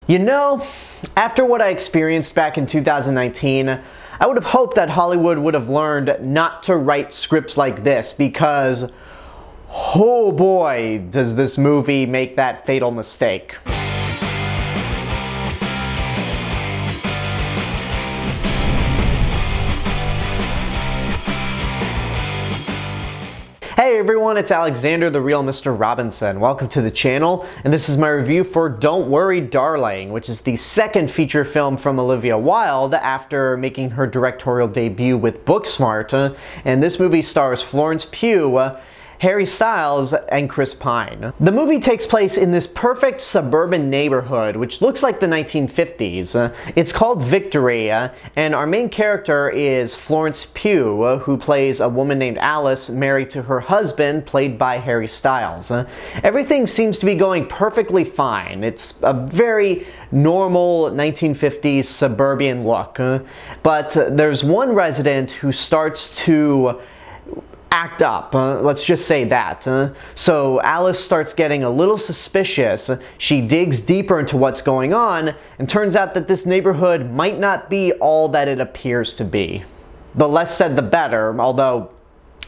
You know, after what I experienced back in 2019, I would have hoped that Hollywood would have learned not to write scripts like this because, oh boy, does this movie make that fatal mistake. Hey everyone, it's Alexander, the real Mr. Robinson. Welcome to the channel, and this is my review for Don't Worry Darling, which is the second feature film from Olivia Wilde after making her directorial debut with Booksmart. And this movie stars Florence Pugh, Harry Styles, and Chris Pine. The movie takes place in this perfect suburban neighborhood, which looks like the 1950s. It's called Victory, and our main character is Florence Pugh, who plays a woman named Alice, married to her husband, played by Harry Styles. Everything seems to be going perfectly fine. It's a very normal 1950s suburban look, but there's one resident who starts to act up, let's just say that. So Alice starts getting a little suspicious. She digs deeper into what's going on, and turns out that this neighborhood might not be all that it appears to be. The less said the better, although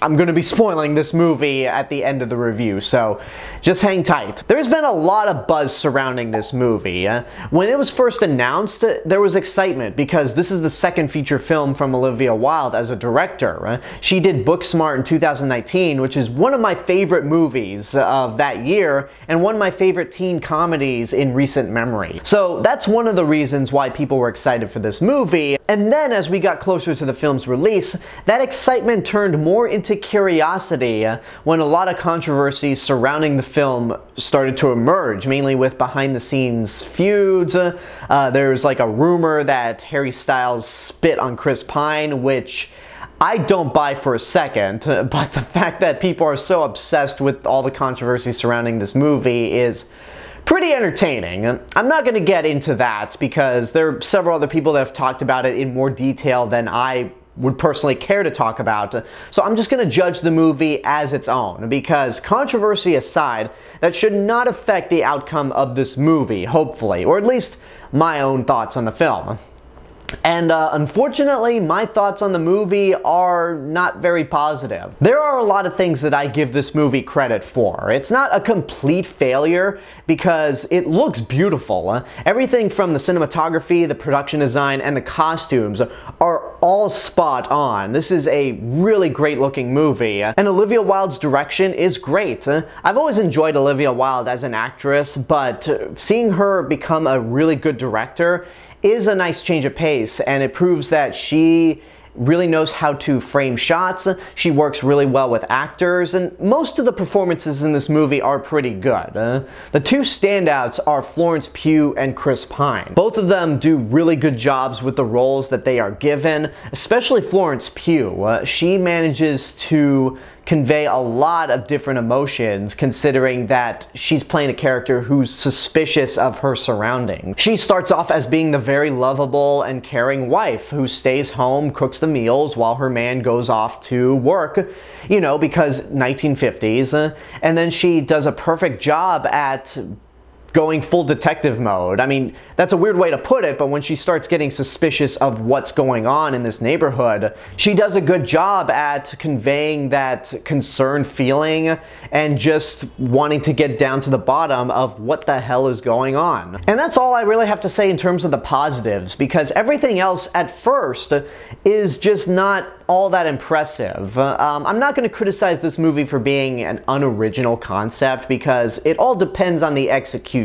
I'm going to be spoiling this movie at the end of the review, so just hang tight. There's been a lot of buzz surrounding this movie. When it was first announced, there was excitement because this is the second feature film from Olivia Wilde as a director. She did Booksmart in 2019, which is one of my favorite movies of that year and one of my favorite teen comedies in recent memory. So that's one of the reasons why people were excited for this movie. And then as we got closer to the film's release, that excitement turned more into curiosity when a lot of controversy surrounding the film started to emerge, mainly with behind-the-scenes feuds. There's like a rumor that Harry Styles spit on Chris Pine, which I don't buy for a second, but the fact that people are so obsessed with all the controversy surrounding this movie is pretty entertaining. I'm not going to get into that because there are several other people that have talked about it in more detail than I would personally care to talk about, so I'm just going to judge the movie as its own, because controversy aside, that should not affect the outcome of this movie, hopefully, or at least my own thoughts on the film. And unfortunately, my thoughts on the movie are not very positive. There are a lot of things that I give this movie credit for. It's not a complete failure because it looks beautiful. Everything from the cinematography, the production design, and the costumes are all spot on. This is a really great looking movie, and Olivia Wilde's direction is great. I've always enjoyed Olivia Wilde as an actress, but seeing her become a really good director is a nice change of pace, and it proves that she really knows how to frame shots. She works really well with actors, and most of the performances in this movie are pretty good. The two standouts are Florence Pugh and Chris Pine. Both of them do really good jobs with the roles that they are given, especially Florence Pugh. She manages to convey a lot of different emotions, considering that she's playing a character who's suspicious of her surroundings. She starts off as being the very lovable and caring wife who stays home, cooks the meals while her man goes off to work, you know, because 1950s, and then she does a perfect job at going full detective mode. I mean, that's a weird way to put it, but when she starts getting suspicious of what's going on in this neighborhood, she does a good job at conveying that concerned feeling and just wanting to get down to the bottom of what the hell is going on. And that's all I really have to say in terms of the positives, because everything else at first is just not all that impressive. I'm not going to criticize this movie for being an unoriginal concept because it all depends on the execution.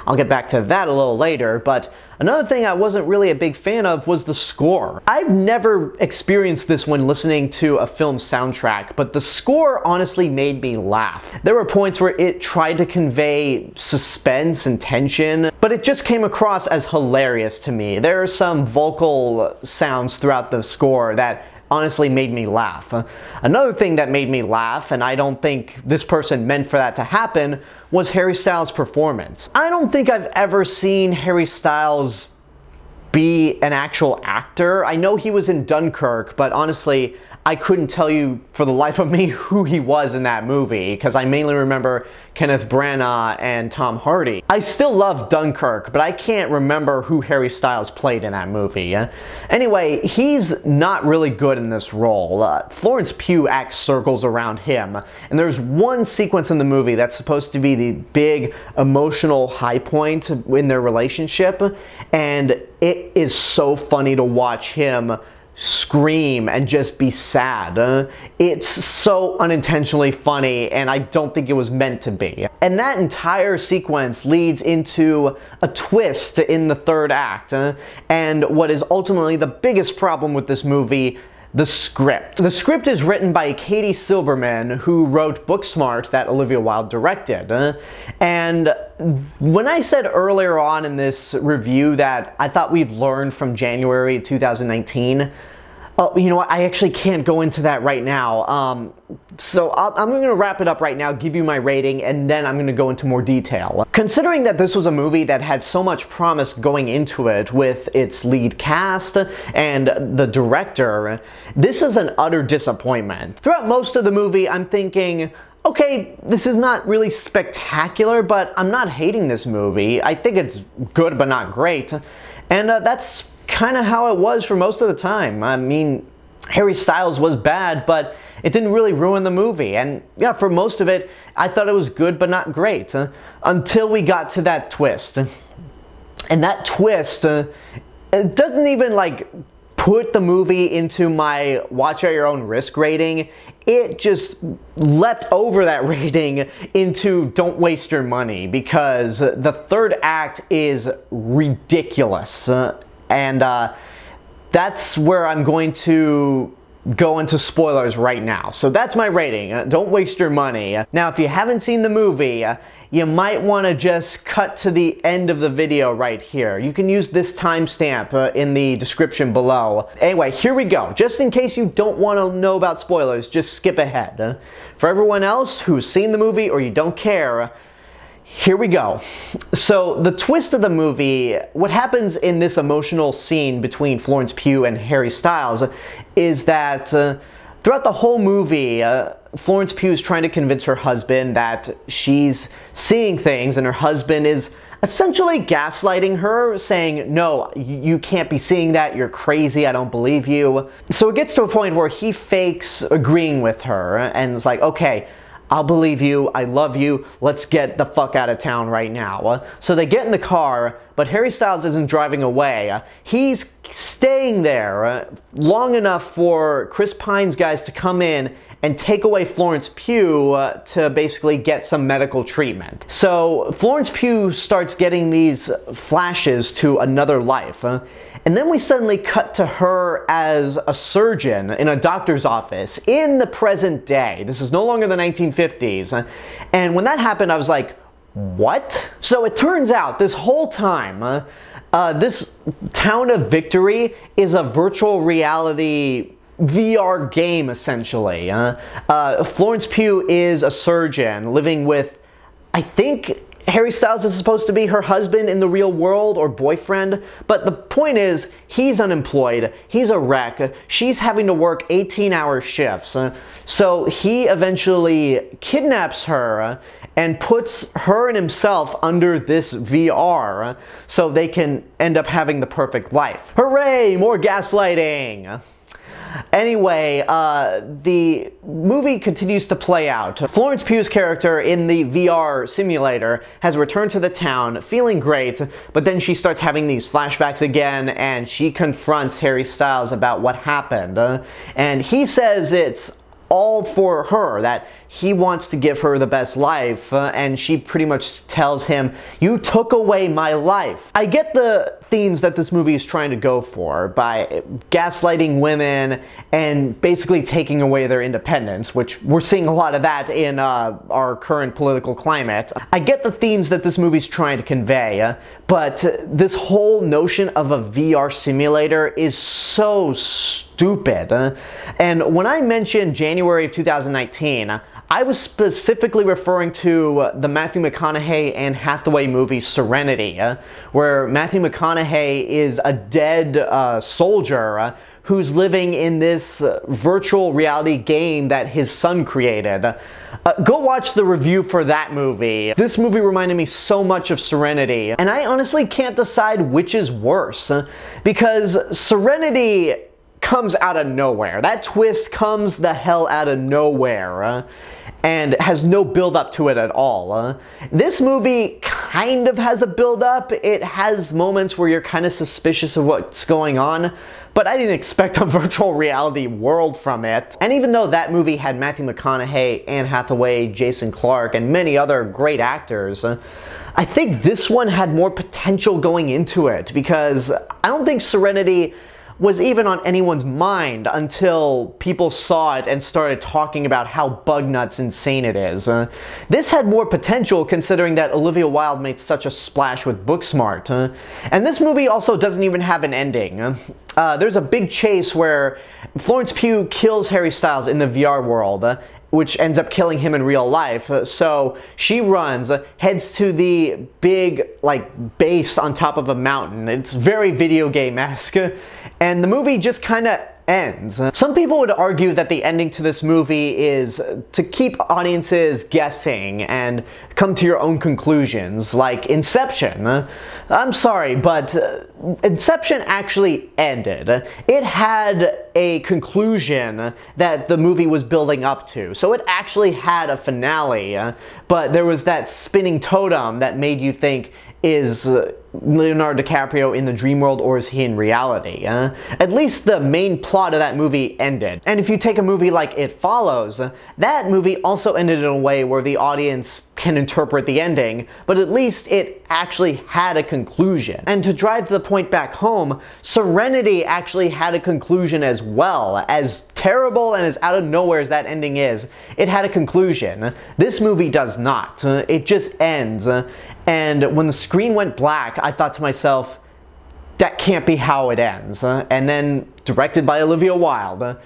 I'll get back to that a little later, but another thing I wasn't really a big fan of was the score. I've never experienced this when listening to a film soundtrack, but the score honestly made me laugh. There were points where it tried to convey suspense and tension, but it just came across as hilarious to me. There are some vocal sounds throughout the score that honestly made me laugh. Another thing that made me laugh, and I don't think this person meant for that to happen, was Harry Styles' performance. I don't think I've ever seen Harry Styles be an actual actor. I know he was in Dunkirk, but honestly, I couldn't tell you for the life of me who he was in that movie, because I mainly remember Kenneth Branagh and Tom Hardy. I still love Dunkirk, but I can't remember who Harry Styles played in that movie. Anyway, he's not really good in this role. Florence Pugh acts circles around him, and there's one sequence in the movie that's supposed to be the big emotional high point in their relationship, and it is so funny to watch him scream and just be sad. It's so unintentionally funny, and I don't think it was meant to be. And that entire sequence leads into a twist in the third act, and what is ultimately the biggest problem with this movie: the script. The script is written by Katie Silberman, who wrote Booksmart that Olivia Wilde directed. And when I said earlier on in this review that I thought we'd learned from January 2019, you know what, I actually can't go into that right now. So I'm going to wrap it up right now, give you my rating, and then I'm going to go into more detail. Considering that this was a movie that had so much promise going into it with its lead cast and the director, this is an utter disappointment. Throughout most of the movie, I'm thinking, okay, this is not really spectacular, but I'm not hating this movie. I think it's good, but not great. And that's kind of how it was for most of the time. I mean, Harry Styles was bad, but it didn't really ruin the movie. And yeah, for most of it, I thought it was good, but not great. Until we got to that twist. And that twist, it doesn't even like put the movie into my watch at your own risk rating. It just leapt over that rating into don't waste your money, because the third act is ridiculous. And that's where I'm going to go into spoilers right now. So that's my rating. Don't waste your money. Now, if you haven't seen the movie, you might want to just cut to the end of the video right here. You can use this timestamp in the description below. Anyway, here we go. Just in case you don't want to know about spoilers, just skip ahead. For everyone else who's seen the movie or you don't care, here we go. So the twist of the movie, what happens in this emotional scene between Florence Pugh and Harry Styles, is that throughout the whole movie, Florence Pugh is trying to convince her husband that she's seeing things, and her husband is essentially gaslighting her, saying, no, you can't be seeing that, you're crazy, I don't believe you. So it gets to a point where he fakes agreeing with her, and is like, okay, I'll believe you, I love you, let's get the fuck out of town right now. So they get in the car, but Harry Styles isn't driving away. He's staying there long enough for Chris Pine's guys to come in and take away Florence Pugh to basically get some medical treatment. So Florence Pugh starts getting these flashes to another life. And then we suddenly cut to her as a surgeon in a doctor's office in the present day. This is no longer the 1950s. And when that happened, I was like, what? So it turns out this whole time, this Town of Victory is a virtual reality VR game, essentially. Florence Pugh is a surgeon living with, I think, Harry Styles is supposed to be her husband in the real world, or boyfriend, but the point is, he's unemployed, he's a wreck, she's having to work 18-hour shifts, so he eventually kidnaps her and puts her and himself under this VR so they can end up having the perfect life. Hooray! More gaslighting! Anyway, the movie continues to play out. Florence Pugh's character in the VR simulator has returned to the town, feeling great, but then she starts having these flashbacks again, and she confronts Harry Styles about what happened. And he says it's all for her, that he wants to give her the best life, and she pretty much tells him, you took away my life. I get the themes that this movie is trying to go for by gaslighting women and basically taking away their independence, which we're seeing a lot of that in our current political climate. I get the themes that this movie's trying to convey, but this whole notion of a VR simulator is so stupid. And when I mentioned January of 2019, I was specifically referring to the Matthew McConaughey and Hathaway movie Serenity, where Matthew McConaughey is a dead soldier who's living in this virtual reality game that his son created. Go watch the review for that movie. This movie reminded me so much of Serenity, and I honestly can't decide which is worse, because Serenity comes out of nowhere. That twist comes the hell out of nowhere. And has no build up to it at all. This movie kind of has a build up. It has moments where you're kind of suspicious of what's going on, but I didn't expect a virtual reality world from it. And even though that movie had Matthew McConaughey, Anne Hathaway, Jason Clarke, and many other great actors, I think this one had more potential going into it, because I don't think Serenity was even on anyone's mind until people saw it and started talking about how bug nuts insane it is. This had more potential considering that Olivia Wilde made such a splash with Booksmart. And this movie also doesn't even have an ending. There's a big chase where Florence Pugh kills Harry Styles in the VR world, which ends up killing him in real life. So she runs, heads to the big, base on top of a mountain. It's very video game-esque. And the movie just kind of ends. Some people would argue that the ending to this movie is to keep audiences guessing and come to your own conclusions, like Inception. I'm sorry, but Inception actually ended. It had a conclusion that the movie was building up to, so it actually had a finale, but there was that spinning totem that made you think, is Leonardo DiCaprio in the dream world or is he in reality? At least the main plot of that movie ended. And if you take a movie like It Follows, that movie also ended in a way where the audience can interpret the ending, but at least it actually had a conclusion. And to drive the point back home, Serenity actually had a conclusion as well. As terrible and as out of nowhere as that ending is, it had a conclusion. This movie does not. It just ends. And when the screen went black, I thought to myself, that can't be how it ends. And then, directed by Olivia Wilde,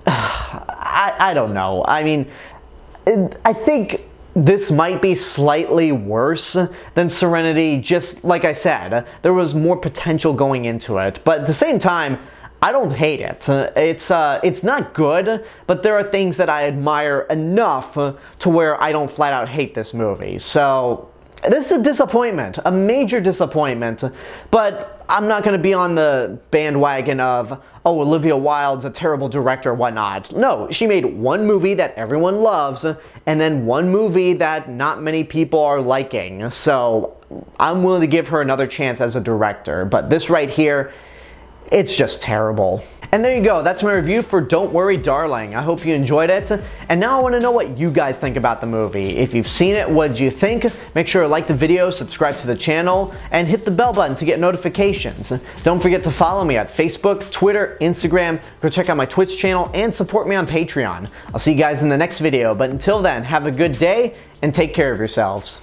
I don't know. I mean, I think this might be slightly worse than Serenity. Just like I said, there was more potential going into it. But at the same time, I don't hate it. It's not good, but there are things that I admire enough to where I don't flat out hate this movie. So this is a disappointment, a major disappointment, but I'm not going to be on the bandwagon of, oh, Olivia Wilde's a terrible director or whatnot. No, she made one movie that everyone loves, and then one movie that not many people are liking. So I'm willing to give her another chance as a director, but this right here, it's just terrible. And there you go, that's my review for Don't Worry Darling. I hope you enjoyed it. And now I want to know what you guys think about the movie. If you've seen it, what did you think? Make sure to like the video, subscribe to the channel, and hit the bell button to get notifications. Don't forget to follow me at Facebook, Twitter, Instagram, go check out my Twitch channel, and support me on Patreon. I'll see you guys in the next video, but until then, have a good day, and take care of yourselves.